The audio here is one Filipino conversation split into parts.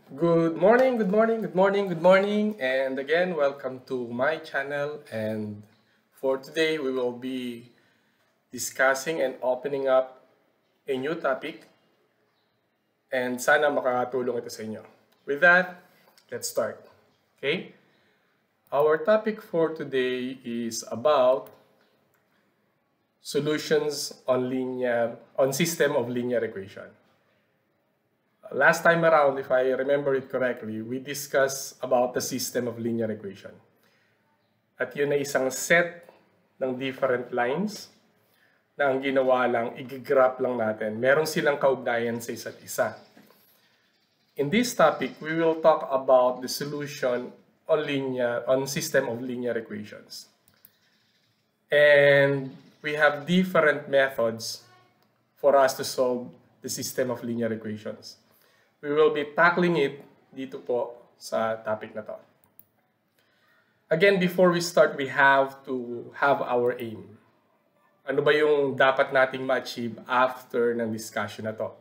Good morning, good morning, good morning, good morning, and again, welcome to my channel. And for today, we will be discussing and opening up a new topic, and sana makakatulong ito sa inyo. With that, let's start. Okay? Our topic for today is about solutions on system of linear equation. Last time around, if I remember it correctly, we discussed about the system of linear equation. At yun ay isang set ng different lines na ang ginawa lang, i-graph lang natin. Meron silang kaugnayan sa isa't isa. In this topic, we will talk about the solution on system of linear equations. And we have different methods for us to solve the system of linear equations. We will be tackling it dito po sa topic na to. Again, before we start, we have to have our aim. Ano ba yung dapat nating ma-achieve after ng discussion na to?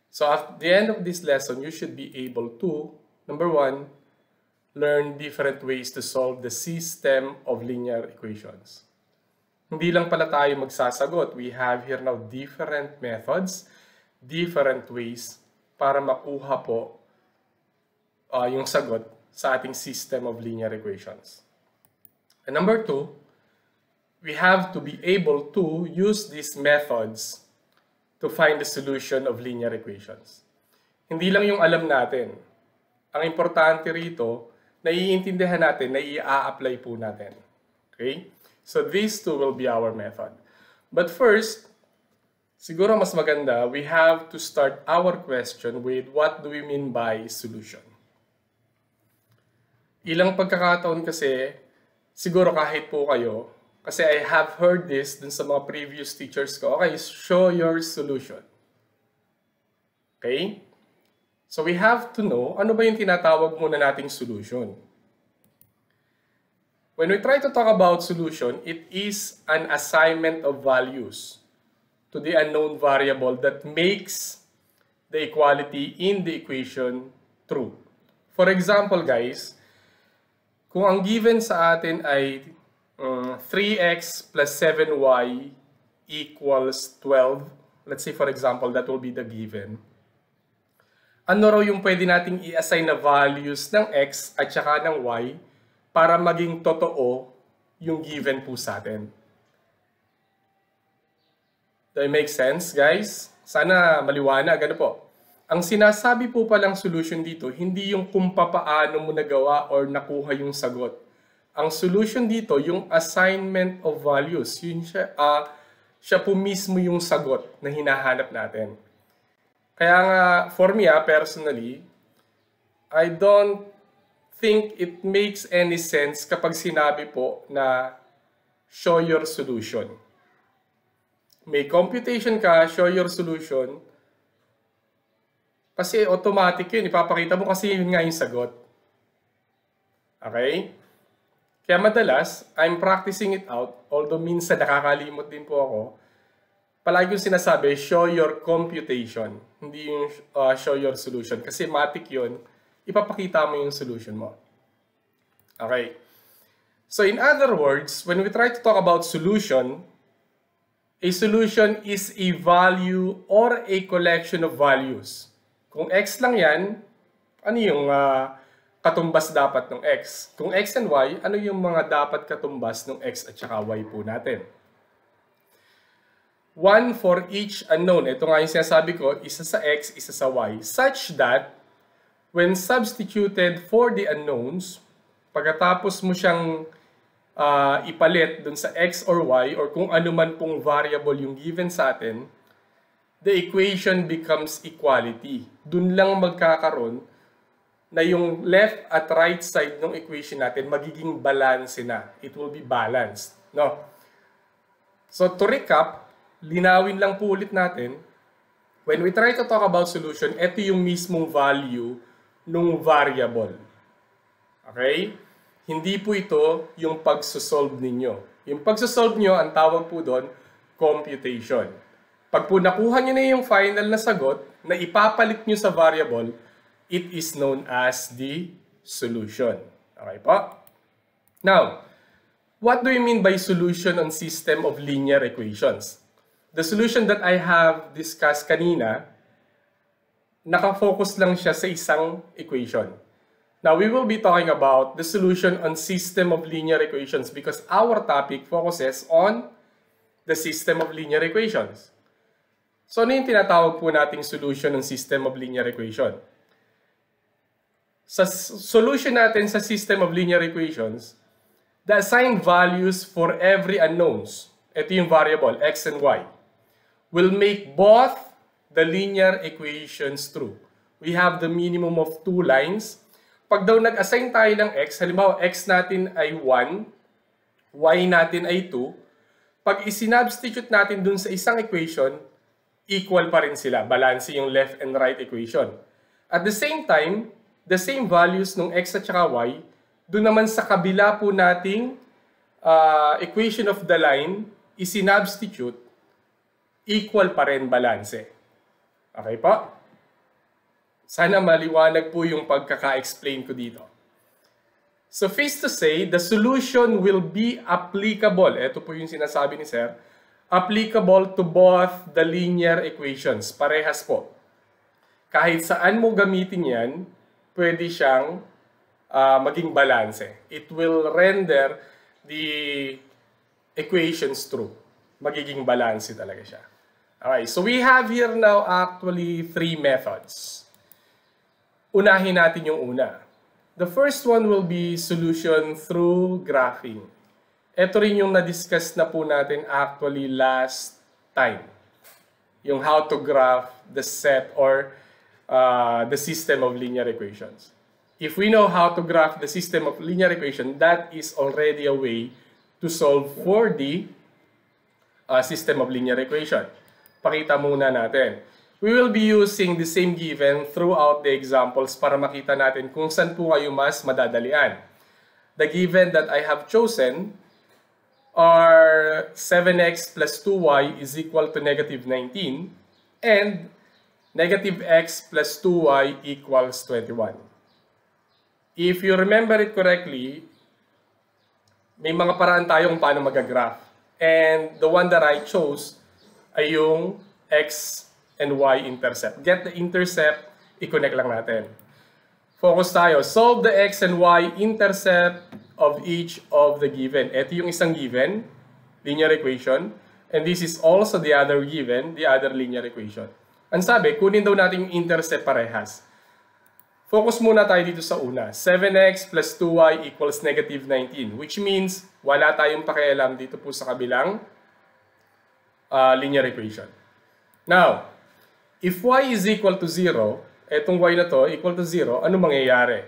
So at the end of this lesson, you should be able to, number one, learn different ways to solve the system of linear equations. Hindi lang pala tayo magsasagot. We have here now different methods, different ways para makuha po yung sagot sa ating system of linear equations. And number two, we have to be able to use these methods to find the solution of linear equations. Hindi lang yung alam natin. Ang importante rito, naiintindihan natin, nai-a-apply po natin. Okay? So these two will be our method. But first, siguro mas maganda, we have to start our question with what do we mean by solution. Ilang pagkakataon kasi, siguro kahit po kayo, kasi I have heard this dun sa mga previous teachers ko, okay, show your solution. Okay? So we have to know, ano ba yung tinatawag muna nating solution? When we try to talk about solution, it is an assignment of values to the unknown variable that makes the equality in the equation true. For example, guys, kung ang given sa atin ay 3x plus 7y equals 12, let's say for example, that will be the given. Ano raw yung pwede nating i-assign na values ng x at saka ng y para maging totoo yung given po sa atin? Does it make sense, guys? Sana maliwanag. Ano po? Ang sinasabi po palang solution dito, hindi yung kung papaano mo nagawa or nakuha yung sagot. Ang solution dito, yung assignment of values. Yun siya po mismo yung sagot na hinahanap natin. Kaya nga, for me, personally, I don't think it makes any sense kapag sinabi po na show your solution. May computation ka, show your solution. Kasi automatic yun. Ipapakita mo kasi yun nga yung sagot. Okay? Kaya madalas, I'm practicing it out. Although minsan nakakalimot din po ako. Palagi yung sinasabi, show your computation. Hindi yung show your solution. Kasi matik yun. Ipapakita mo yung solution mo. Okay? So in other words, when we try to talk about solution, a solution is a value or a collection of values. Kung x lang yan, ano yung katumbas dapat ng x? Kung x and y, ano yung mga dapat katumbas ng x at saka y po natin? One for each unknown. Ito nga yung sinasabi ko, isa sa x, isa sa y. Such that, when substituted for the unknowns, pagkatapos mo siyang ipalit dun sa x or y or kung ano man pong variable yung given sa atin, the equation becomes equality. Dun lang magkakaroon na yung left at right side ng equation natin magiging balance na. It will be balanced. No? So to recap, linawin lang po ulit natin, when we try to talk about solution, ito yung mismong value ng variable. Okay? Hindi po ito yung pagsosolve ninyo. Yung pagsosolve nyo, ang tawag po doon, computation. Pag po nakuha nyo na yung final na sagot na ipapalit nyo sa variable, it is known as the solution. Okay po? Now, what do you mean by solution on system of linear equations? The solution that I have discussed kanina, nakafocus lang siya sa isang equation. Now, we will be talking about the solution on system of linear equations because our topic focuses on the system of linear equations. So, ano yung tinatawag po nating solution ng system of linear equation? Sa solution natin sa system of linear equations, the assigned values for every unknowns, ito yung variable, x and y, will make both the linear equations true. We have the minimum of 2 lines. Pag daw nag-assign tayo ng x, halimbawa x natin ay 1, y natin ay 2, pag isinubstitute natin dun sa isang equation, equal pa rin sila. Balance yung left and right equation. At the same time, the same values ng x at saka y, dun naman sa kabila po nating equation of the line, isinubstitute, equal pa rin balance. Okay po? Sana maliwanag po yung pagkaka-explain ko dito. Suffice to say, the solution will be applicable. Ito po yung sinasabi ni Sir. Applicable to both the linear equations. Parehas po. Kahit saan mo gamitin yan, pwede siyang maging balanse. It will render the equations true. Magiging balanse talaga siya. Okay, so we have here now actually 3 methods. Unahin natin yung una. The first one will be solution through graphing. Ito rin yung na-discuss na po natin actually last time. Yung how to graph the set or the system of linear equations. If we know how to graph the system of linear equation, that is already a way to solve for the system of linear equation. Pakita muna natin. We will be using the same given throughout the examples para makita natin kung saan po kayo mas madadalian. The given that I have chosen are 7x plus 2y is equal to negative 19 and negative x plus 2y equals 21. If you remember it correctly, may mga paraan tayo kung paano mag-graph. And the one that I chose ay yung x and y intercept. Get the intercept, i-connect lang natin. Focus tayo. Solve the x and y intercept of each of the given. Ito yung isang given, linear equation. And this is also the other given, the other linear equation. Ang sabi, kunin daw natin yung intercept parehas. Focus muna tayo dito sa una. 7x plus 2y equals negative 19. Which means, wala tayong pakialam dito po sa kabilang linear equation. Now, if y is equal to 0, etong y na to equal to 0, ano mangyayari?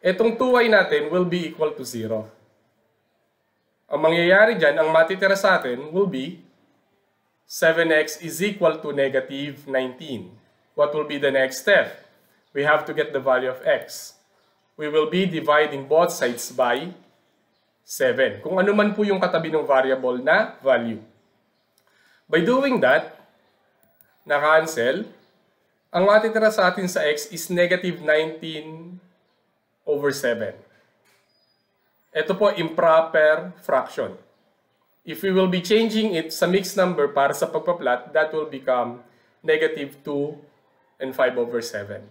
Etong 2y natin will be equal to 0. Ang mangyayari dyan, ang matitira sa atin will be 7x is equal to negative 19. What will be the next step? We have to get the value of x. We will be dividing both sides by 7. Kung ano man po yung katabi ng variable na value. By doing that, na-cancel, ang matitira sa atin sa x is negative 19 over 7. Ito po, improper fraction. If we will be changing it sa mixed number para sa pagpa-plot, that will become negative 2 and 5 over 7.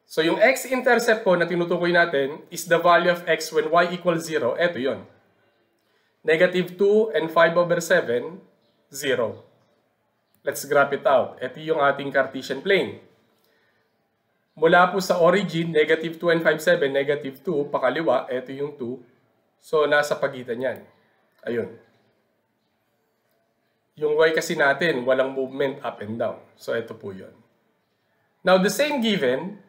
So yung x-intercept po na tinutukoy natin is the value of x when y equals 0. Ito yon. Negative 2 and 5 over 7, 0. Let's graph it out. Ito yung ating Cartesian plane. Mula po sa origin, negative 2 and 5, 7, negative 2, pakaliwa, ito yung 2. So, nasa pagitan yan. Ayun. Yung y kasi natin, walang movement up and down. So, ito po yun. Now, the same given,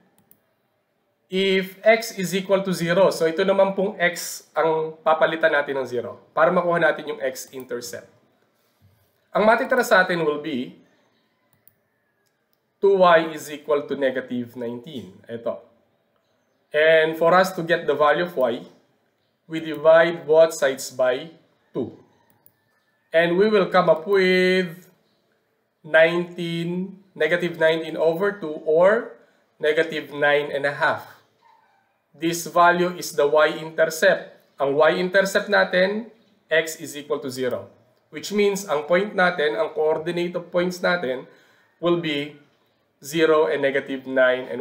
if x is equal to 0, so ito naman pong x ang papalitan natin ng 0 para makuha natin yung x-intercept. Ang matitira sa atin will be 2y is equal to negative 19. Ito. And for us to get the value of y, we divide both sides by 2. And we will come up with 19 negative 19 over 2 or negative 9.5. This value is the y-intercept. Ang y-intercept natin, x is equal to 0. Which means, ang point natin, ang coordinate of points natin will be 0 and negative 9.5.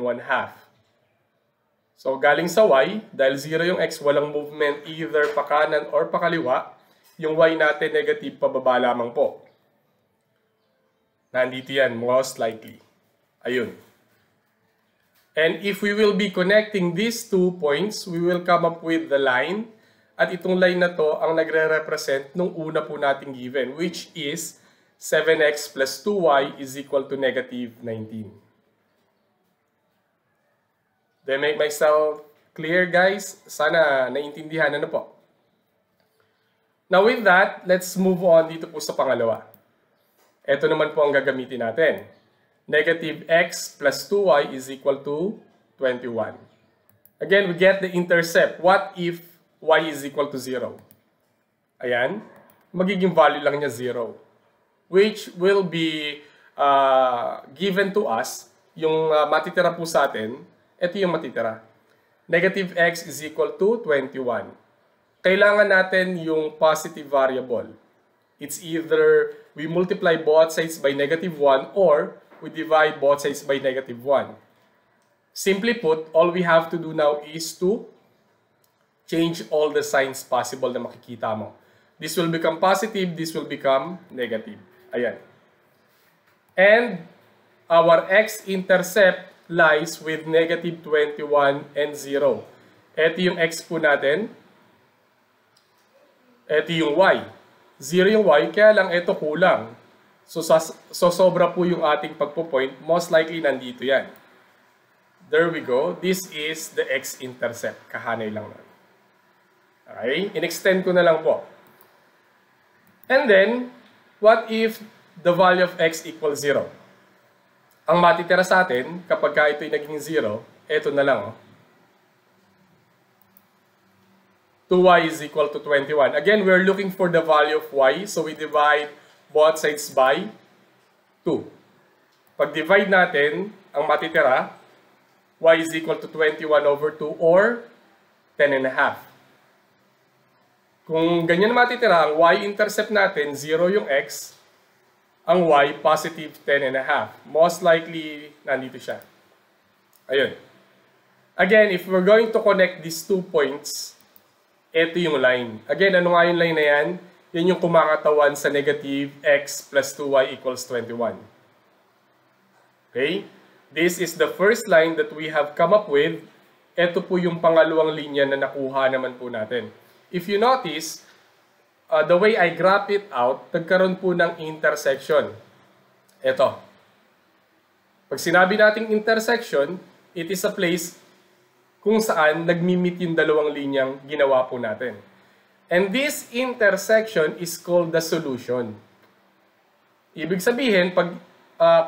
So, galing sa y, dahil 0 yung x, walang movement either pa kanan or pa kaliwa, yung y natin negative pababa lamang po. Nandito yan, most likely. Ayun. And if we will be connecting these 2 points, we will come up with the line. At itong line na to ang nagre-represent nung una po nating given, which is 7x plus 2y is equal to negative 19. Do I make myself clear, guys? Sana naintindihan na po. Now with that, let's move on dito po sa pangalawa. Ito naman po ang gagamitin natin. Negative x plus 2y is equal to 21. Again, we get the intercept. What if y is equal to 0? Ayan. Magiging value lang niya 0. Which will be given to us. Yung matitira po sa atin, ito yung matitira. Negative x is equal to 21. Kailangan natin yung positive variable. It's either we multiply both sides by negative 1 or we divide both sides by negative 1. Simply put, all we have to do now is to change all the signs possible na makikita mo. This will become positive, this will become negative. Ayan. And our x-intercept lies with negative 21 and 0. Ito yung x po natin. Ito yung y. 0 yung y, kaya lang ito kulang. So sobra po yung ating pagpo-point. Most likely nandito yan. There we go. This is the x-intercept. Kahanay lang na. Okay? In-extend ko na lang po. And then, what if the value of x equals 0? Ang matitira sa atin, kapag ito'y naging 0, ito na lang. 2y is equal to 21. Again, we're looking for the value of y, so we divide both sides by 2. Pag divide natin, ang matitira, y is equal to 21 over 2 or 10.5. Kung ganyan matitira, ang y-intercept natin, 0 yung x, ang y, positive 10.5. Most likely, nandito siya. Ayun. Again, if we're going to connect these 2 points, ito yung line. Again, ano nga yung line na yan? Yan yung kumakatawan sa negative x plus 2y equals 21. Okay? This is the first line that we have come up with. Ito po yung pangalawang linya na nakuha naman po natin. If you notice, the way I graph it out, nagkaroon po ng intersection. Ito. Pag sinabi nating intersection, it is a place kung saan nagmi-meet yung dalawang linyang ginawa po natin. And this intersection is called the solution. Ibig sabihin, pag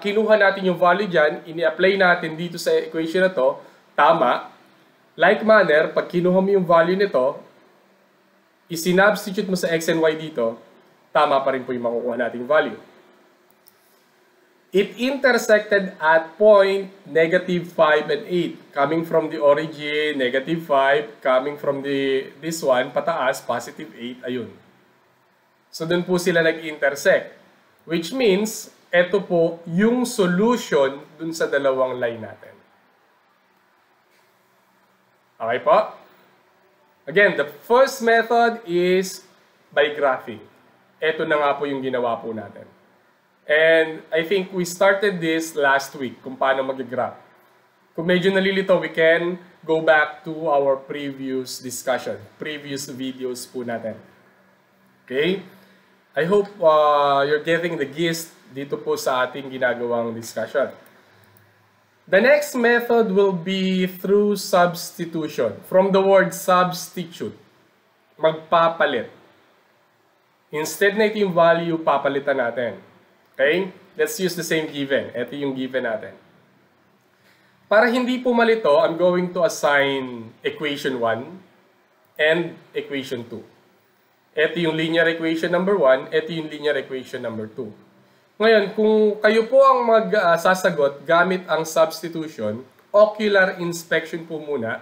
kinuha natin yung value dyan, ini-apply natin dito sa equation na to, tama. Like manner, pag kinuha mo yung value nito, isinubstitute mo sa x and y dito, tama pa rin po yung makukuha nating value. It intersected at point negative 5 and 8. Coming from the origin, negative 5. Coming from this one, pataas, positive 8. Ayun. So, dun po sila nag-intersect. Which means, eto po yung solution dun sa dalawang line natin. Okay po? Again, the first method is by graphing. Ito na nga po yung ginawa po natin. And I think we started this last week kung paano mag-graph. Kung medyo nalilito, we can go back to our previous discussion, previous videos po natin. Okay? I hope you're getting the gist dito po sa ating ginagawang discussion. The next method will be through substitution. From the word substitute, magpapalit. Instead na ito yung value, papalitan natin. Okay? Let's use the same given. Ito yung given natin. Para hindi po malito, I'm going to assign equation 1 and equation 2. Ito yung linear equation number 1, ito yung linear equation number 2. Ngayon, kung kayo po ang magsasagot gamit ang substitution, ocular inspection po muna,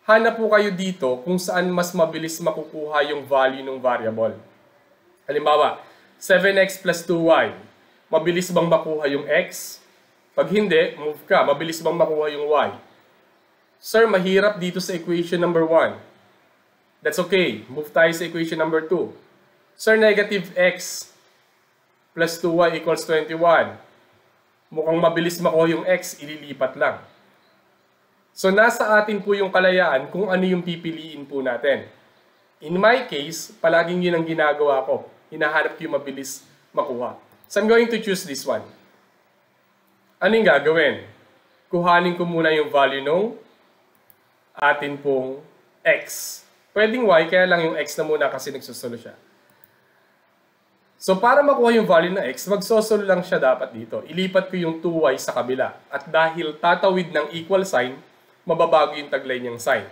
hanap po kayo dito kung saan mas mabilis makukuha yung value ng variable. Halimbawa, 7x plus 2y. Mabilis bang makuha yung x? Pag hindi, move ka. Mabilis bang makuha yung y? Sir, mahirap dito sa equation number 1. That's okay. Move tayo sa equation number 2. Sir, negative x plus 2y equals 21. Mukhang mabilis makuha yung x, ililipat lang. So, nasa atin po yung kalayaan kung ano yung pipiliin po natin. In my case, palaging yun ang ginagawa ko. Hinahanap ko yung mabilis makuha. So, I'm going to choose this one. Ano yung gagawin? Kuhanin ko muna yung value ng atin pong x. Pwedeng y, kaya lang yung x na muna kasi nagsusolo siya. So, para makuha yung value ng x, magsosolo lang siya dapat dito. Ilipat ko yung 2y sa kabila. At dahil tatawid ng equal sign, mababago yung taglay niyang sign.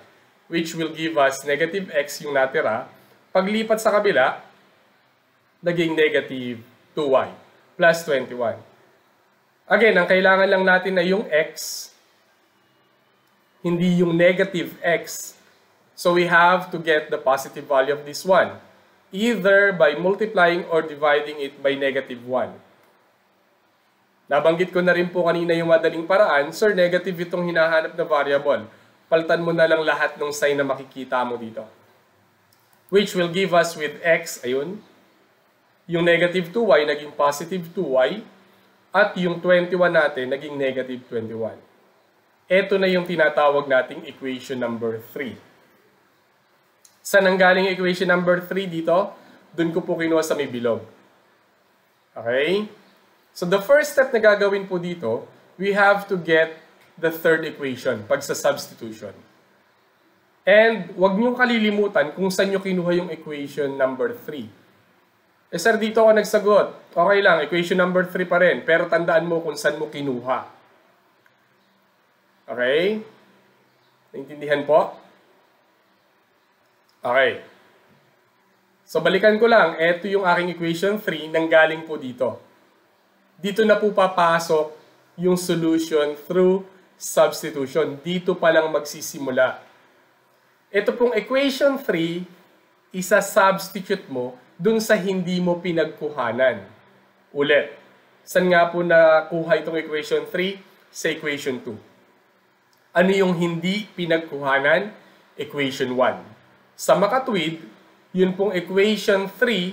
Which will give us negative x yung natira. Paglipat sa kabila, naging negative 2y plus 21. Again, ang kailangan lang natin na yung x, hindi yung negative x. So, we have to get the positive value of this one. Either by multiplying or dividing it by negative 1. Nabanggit ko na rin po kanina yung madaling paraan. Sir, negative itong hinahanap na variable. Palitan mo na lang lahat ng sign na makikita mo dito. Which will give us with x, ayun, yung negative 2y naging positive 2y at yung 21 natin naging negative 21. Ito na yung tinatawag nating equation number 3. Saan ang galing equation number 3 dito? Doon ko po kinuha sa may bilog. Okay? So the first step na gagawin po dito, we have to get the third equation pag sa substitution. And wag niyong kalilimutan kung saan niyo kinuha yung equation number 3. Eh sir, dito ako nagsagot. Okay lang, equation number 3 pa rin. Pero tandaan mo kung saan mo kinuha. Okay? Naintindihan po? Okay. So, balikan ko lang. Ito yung aking equation 3 nang galing po dito. Dito na po papasok yung solution through substitution. Dito pa lang magsisimula. Ito pong equation 3, isa-substitute mo dun sa hindi mo pinagkuhanan. Ulit. Saan nga po nakuha itong equation 3? Sa equation 2. Ano yung hindi pinagkuhanan? Equation 1. Sa makatwid, yun pong equation 3,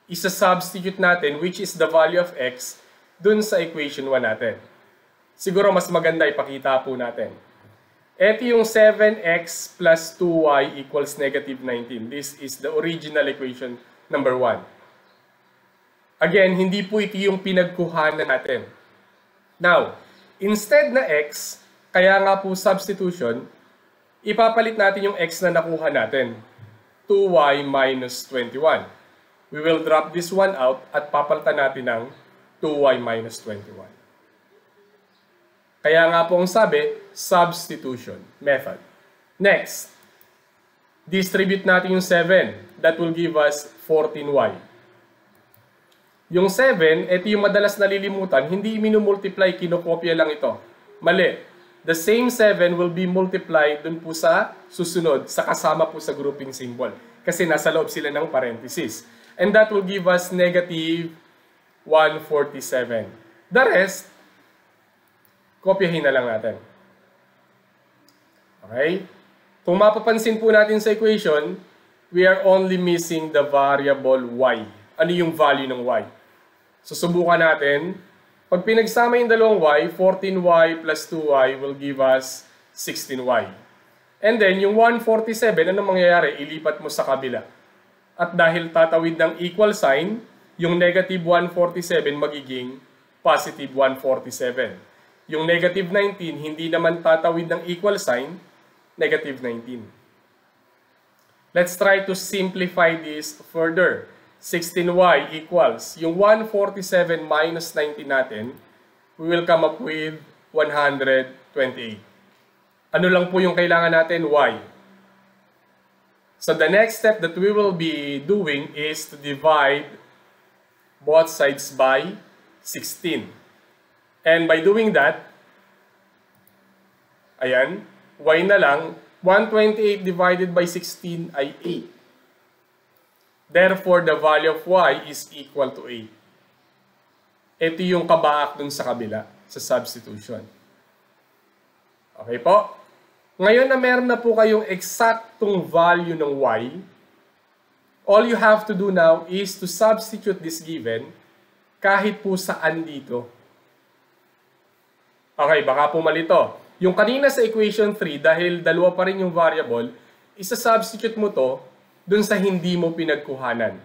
isa-substitute natin, which is the value of x, dun sa equation 1 natin. Siguro mas maganda ipakita po natin. Ito yung 7x plus 2y equals negative 19. This is the original equation number 1. Again, hindi po ito yung pinagkuhanan natin. Now, instead na x, kaya nga po substitution, ipapalit natin yung x na nakuha natin. 2y minus 21. We will drop this one out at papalitan natin ng 2y minus 21. Kaya nga po ang sabi, substitution method. Next, distribute natin yung 7. That will give us 14y. Yung 7, ito yung madalas nalilimutan, hindi minumultiply, kinokopya lang ito. Mali. The same 7 will be multiplied dun po sa susunod, sa kasama po sa grouping symbol. Kasi nasa loob sila ng parenthesis. And that will give us negative 147. The rest, kopyahin na lang natin. Okay? Kung mapapansin po natin sa equation, we are only missing the variable y. Ano yung value ng y? Susubukan natin. Pag pinagsama yung dalawang y, 14y plus 2y will give us 16y. And then, yung 147, ano mangyayari? Ilipat mo sa kabila. At dahil tatawid ng equal sign, yung negative 147 magiging positive 147. Yung negative 19, hindi naman tatawid ng equal sign, negative 19. Let's try to simplify this further. 16y equals, yung 147 minus 19 natin, we will come up with 128. Ano lang po yung kailangan natin? Y. So the next step that we will be doing is to divide both sides by 16. And by doing that, ayan, y na lang, 128 divided by 16 ay 8. Therefore, the value of y is equal to 8. Ito yung kabaak dun sa kabila, sa substitution. Okay po? Ngayon na meron na po kayong eksaktong value ng y, all you have to do now is to substitute this given kahit po saan dito. Okay, baka po malito. Yung kanina sa equation 3, dahil dalawa pa rin yung variable, isa-substitute mo to dun sa hindi mo pinagkuhanan.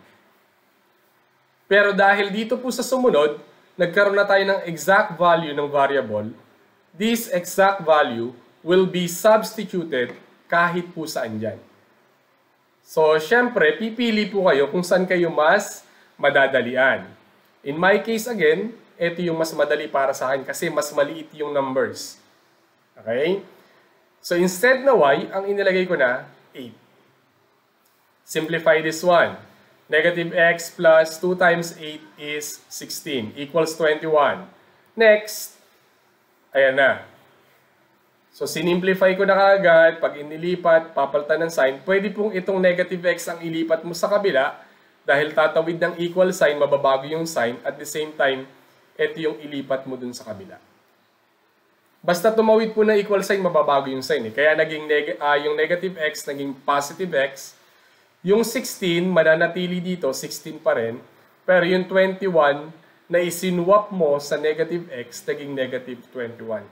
Pero dahil dito po sa sumunod, nagkaroon na tayo ng exact value ng variable, this exact value will be substituted kahit po saan dyan. So, syempre, pipili po kayo kung saan kayo mas madadalian. In my case, again, ito yung mas madali para sa akin kasi mas maliit yung numbers. Okay? So, instead na y, ang inilagay ko na 8. Simplify this one. Negative x plus 2 times 8 is 16 equals 21. Next, ayan na. So, sinimplify ko na kaagad. Pag inilipat, papalitan ng sign. Pwede pong itong negative x ang ilipat mo sa kabila dahil tatawid ng equal sign, mababago yung sign. At the same time, ito yung ilipat mo dun sa kabila. Basta tumawid po na equal sign, mababago yung sign. Kaya naging yung negative x, naging positive x. Yung 16, mananatili dito, 16 pa rin. Pero yung 21, na isinwap mo sa negative x, naging negative 21.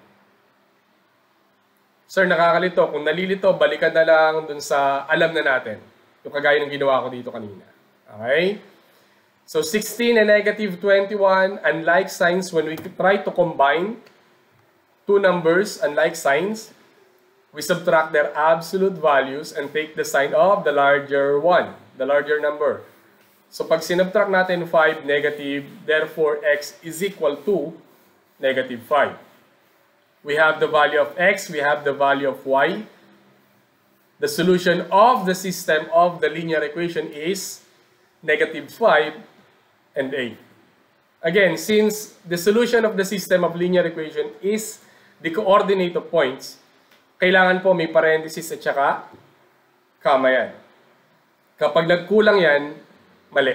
Sir, nakakalito. Kung nalilito, balikan na lang dun sa alam na natin. Yung kagaya ng ginawa ko dito kanina. Okay? So, 16 and negative 21, unlike signs, when we try to combine two numbers, unlike signs, we subtract their absolute values and take the sign of the larger one, the larger number. So, pag sinubtract natin 5, negative, therefore, x is equal to negative 5. We have the value of x, we have the value of y. The solution of the system of the linear equation is negative 5 and 8. Again, since the solution of the system of linear equation is the coordinate of points, kailangan po may parenthesis at saka comma yan. Kapag nagkulang yan, mali.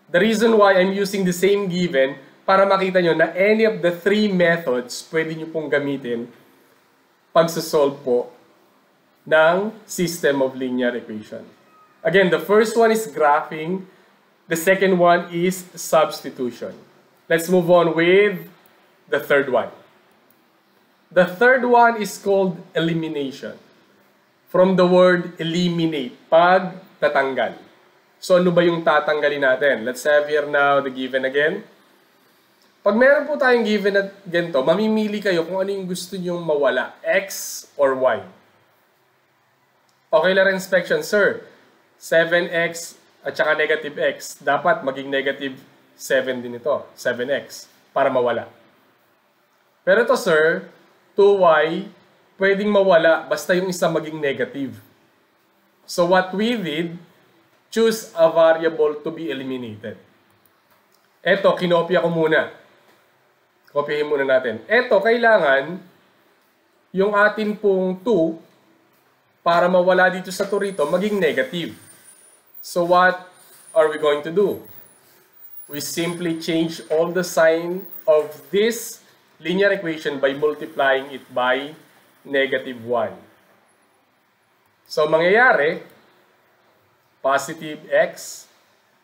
The reason why I'm using the same given, para makita nyo na any of the three methods pwede nyo pong gamitin pagsasolve po ng system of linear equation. Again, the first one is graphing. The second one is substitution. Let's move on with the third one. The third one is called elimination. From the word eliminate, pagtatanggal. So ano ba yung tatanggalin natin? Let's have here now the given again. Pag meron po tayong given na ganito, mamimili kayo kung ano yung gusto nyong mawala, x or y. Okay lang inspection, sir. 7x at saka negative x, dapat maging negative 7 din ito, 7x, para mawala. Pero ito, sir, 2y, pwedeng mawala basta yung isa maging negative. So what we did, choose a variable to be eliminated. Ito, kinopya ko muna. Kopyahin muna natin. Ito, kailangan yung atin pong 2, para mawala dito sa 2 rito, maging negative. So what are we going to do? We simply change all the sign of this linear equation by multiplying it by negative 1. So, mangyayari, positive x,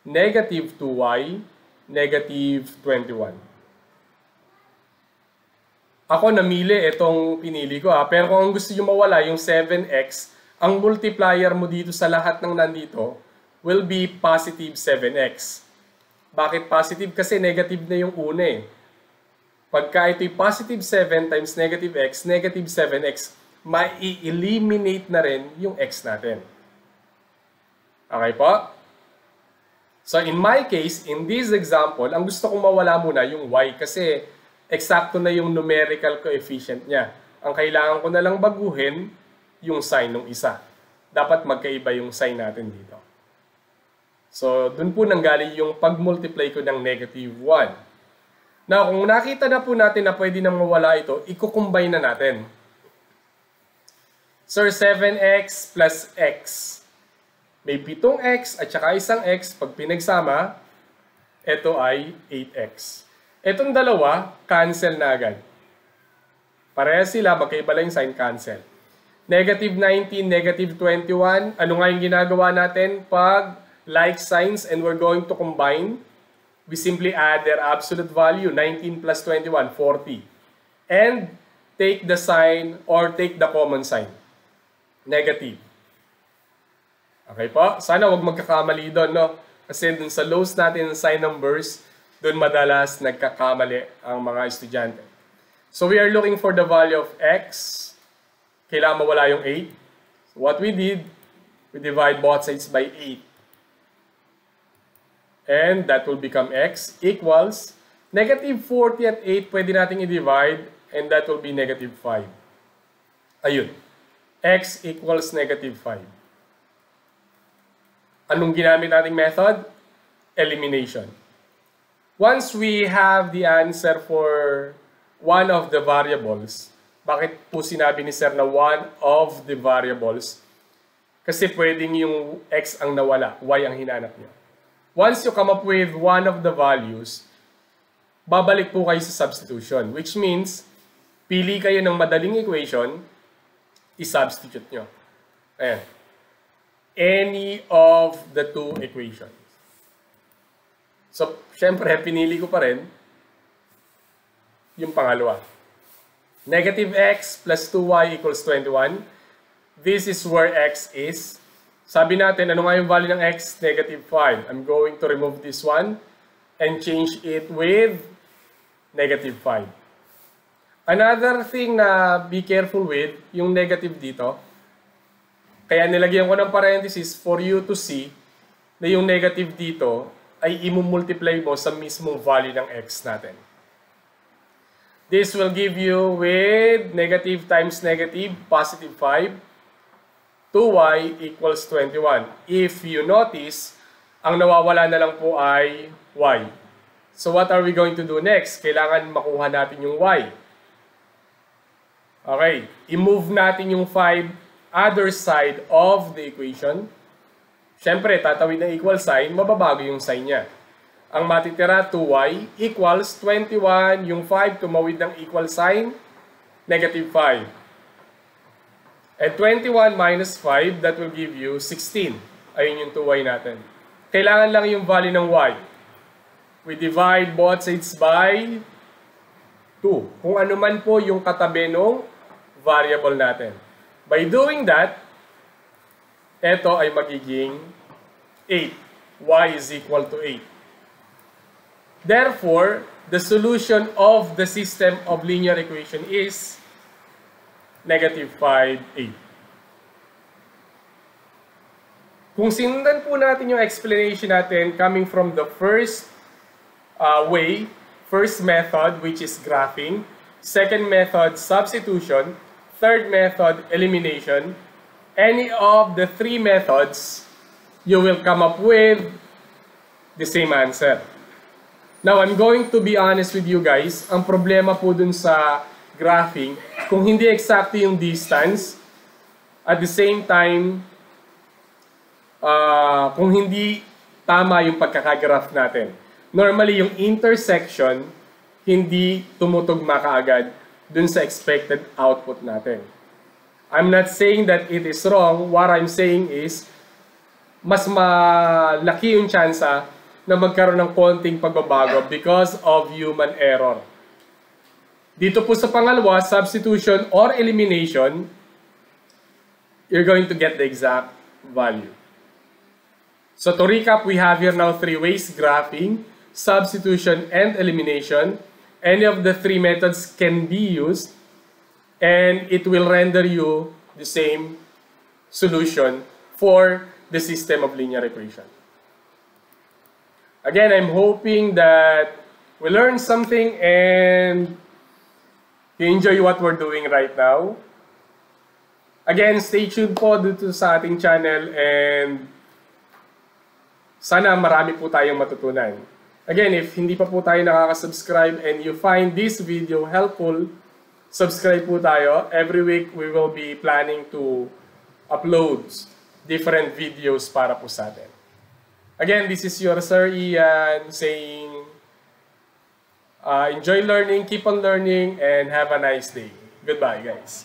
negative 2y, negative 21. Ako namili itong pinili ko pero kung gusto nyo mawala yung 7x, ang multiplier mo dito sa lahat ng nandito will be positive 7x. Bakit positive? Kasi negative na yung una eh. Pagka ito'y positive 7 times negative x, negative 7x, mai-eliminate na rin yung x natin. Okay po? So in my case, in this example, ang gusto kong mawala muna yung y kasi eksakto na yung numerical coefficient niya. Ang kailangan ko na lang baguhin yung sign ng isa. Dapat magkaiba yung sign natin dito. So, dun po nanggaling yung pag-multiply ko ng negative 1. Now, kung nakita na po natin na pwede nang mawala ito, i-combine na natin. So, 7x plus x. May 7x at saka isang x. Pag pinagsama, ito ay 8x. Itong dalawa, cancel na agad. Parehas sila, magkaiba lang yung sign, cancel. Negative 19, negative 21. Ano nga yung ginagawa natin pag like signs and we're going to combine? We simply add their absolute value, 19 plus 21, 40. And take the sign or take the common sign. Negative. Okay po? Sana wag magkakamali doon, no? Kasi dun sa lows natin ng sign numbers, dun madalas nagkakamali ang mga estudyante. So we are looking for the value of x. Kailangan mawala yung 8. So what we did, we divide both sides by 8. And that will become x equals negative 40 at 8, pwede nating i-divide, and that will be negative 5. Ayun. X equals negative 5. Anong ginamit nating method? Elimination. Once we have the answer for one of the variables, bakit po sinabi ni Sir na one of the variables? Kasi pwedeng yung x ang nawala, y ang hinanap niyo. Once you come up with one of the values, babalik po kayo sa substitution, which means, pili kayo ng madaling equation, i-substitute nyo. Ayan. Any of the two equations. So, syempre, pinili ko pa rin yung pangalawa. Negative x plus 2y equals 21. This is where x is. Sabi natin, ano nga yung value ng x? Negative 5. I'm going to remove this one and change it with negative 5. Another thing na be careful with, yung negative dito. Kaya nilagyan ko ng parenthesis for you to see na yung negative dito ay i-multiply mo sa mismong value ng x natin. This will give you with negative times negative, positive 5. 2y equals 21. If you notice, ang nawawala na lang po ay y. So what are we going to do next? Kailangan makuha natin yung y. Okay, i-move natin yung 5 other side of the equation. Siyempre, tatawid ng equal sign, mababago yung sign niya. Ang matitira, 2y equals 21, yung 5 tumawid ng equal sign, negative 5. And 21 minus 5, that will give you 16. Ayun yung 2y natin. Kailangan lang yung value ng y. We divide both sides by 2. Kung ano man po yung katabi ng variable natin. By doing that, ito ay magiging 8. Y is equal to 8. Therefore, the solution of the system of linear equation is negative 5, 8. Kung sinundan po natin yung explanation natin coming from the first first method, which is graphing, second method, substitution, third method, elimination, any of the three methods, you will come up with the same answer. Now, I'm going to be honest with you guys. Ang problema po dun sa graphing, kung hindi exact yung distance, at the same time, kung hindi tama yung pagkakagraph natin. Normally, yung intersection, hindi tumutugma kaagad dun sa expected output natin. I'm not saying that it is wrong. What I'm saying is, mas malaki yung tsansa na magkaroon ng konting pagbabago because of human error. Dito po sa pangalawa, substitution or elimination, you're going to get the exact value. So to recap, we have here now three ways: graphing, substitution, and elimination. Any of the three methods can be used, and it will render you the same solution for the system of linear equation. Again, I'm hoping that we learned something and you enjoy what we're doing right now. Again, stay tuned po dito sa ating channel and Sana marami po tayong matutunan. Again, if hindi pa po tayo nakaka-subscribe and you find this video helpful, subscribe po tayo. Every week, we will be planning to upload different videos para po sa atin. Again, this is your Sir Ian saying, enjoy learning, keep on learning, and have a nice day. Goodbye, guys.